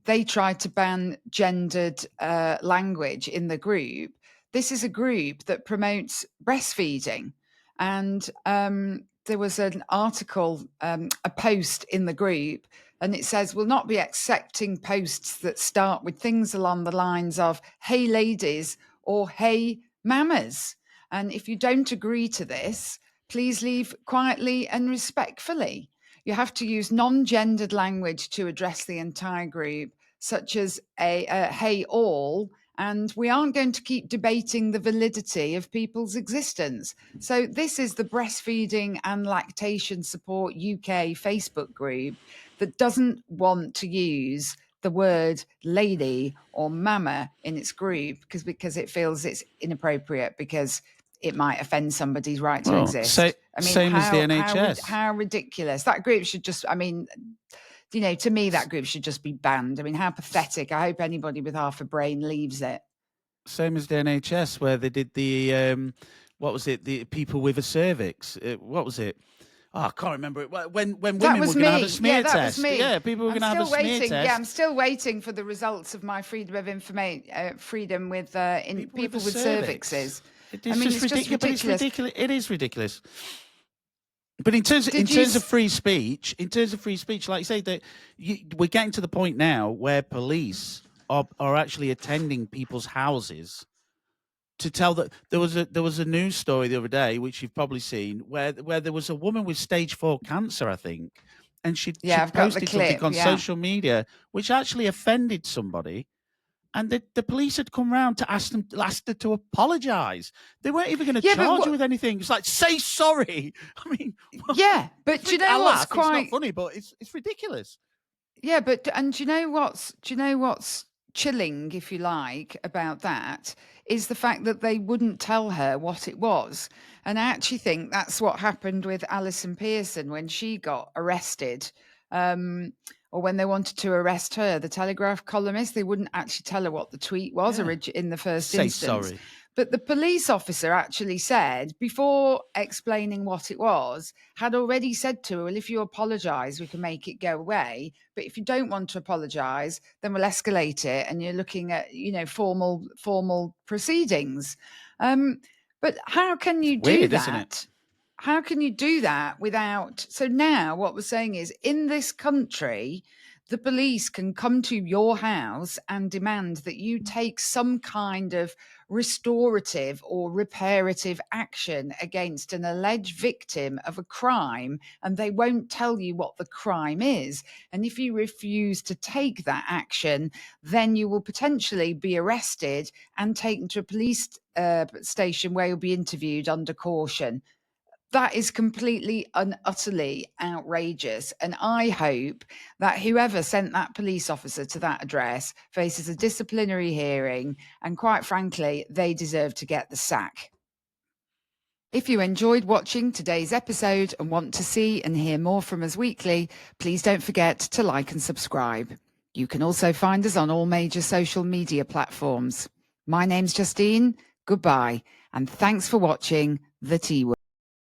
they tried to ban gendered language in the group. This is a group that promotes breastfeeding, and there was an article, a post in the group, and it says, "We'll not be accepting posts that start with things along the lines of, 'Hey ladies,' or 'Hey mamas.' And if you don't agree to this, please leave quietly and respectfully. You have to use non-gendered language to address the entire group, such as a 'hey all,' and we aren't going to keep debating the validity of people's existence." So this is the Breastfeeding and Lactation Support UK Facebook group that doesn't want to use the word lady or mama in its group because it feels it's inappropriate, because it might offend somebody's right to exist. Same as the NHS. How ridiculous. That group should just, to me, that group should just be banned. I mean, how pathetic. I hope anybody with half a brain leaves it. Same as the NHS, where they did the, what was it? The people with a cervix. What was it? Oh, I can't remember it. When women were going to have a smear test. That was me. Yeah, people were going to have a smear test. Yeah, I'm still waiting for the results of my freedom of information, freedom with people with cervixes. It's just ridiculous. It is ridiculous. But in terms of free speech, like you say, that we're getting to the point now where police are actually attending people's houses to tell that there was a news story the other day, which you've probably seen, where there was a woman with stage 4 cancer, I think, and she I've got the posted something clip, on social media which actually offended somebody, and the police had come round to ask her to apologise. They weren't even going to charge her with anything. It's like, say sorry. I mean, but do you know what's it's not funny, but it's ridiculous. Yeah, but do you know what's chilling, if you like, about that is the fact that they wouldn't tell her what it was. And I actually think that's what happened with Alison Pearson when she got arrested, or when they wanted to arrest her, the Telegraph columnist. They wouldn't actually tell her what the tweet was in the first instance. Sorry. But the police officer actually said, before explaining what it was, had already said to her, well, if you apologise, we can make it go away. But if you don't want to apologise, then we'll escalate it. And you're looking at, formal proceedings. But how can you do Weird, that? isn't it? How can you do that without... So now what we're saying is, in this country, the police can come to your house and demand that you take some kind of restorative or reparative action against an alleged victim of a crime, and they won't tell you what the crime is. And if you refuse to take that action, then you will potentially be arrested and taken to a police station where you'll be interviewed under caution. That is completely and utterly outrageous. And I hope that whoever sent that police officer to that address faces a disciplinary hearing. And quite frankly, they deserve to get the sack. If you enjoyed watching today's episode and want to see and hear more from us weekly, please don't forget to like and subscribe. You can also find us on all major social media platforms. My name's Justine. Goodbye. And thanks for watching The T Word.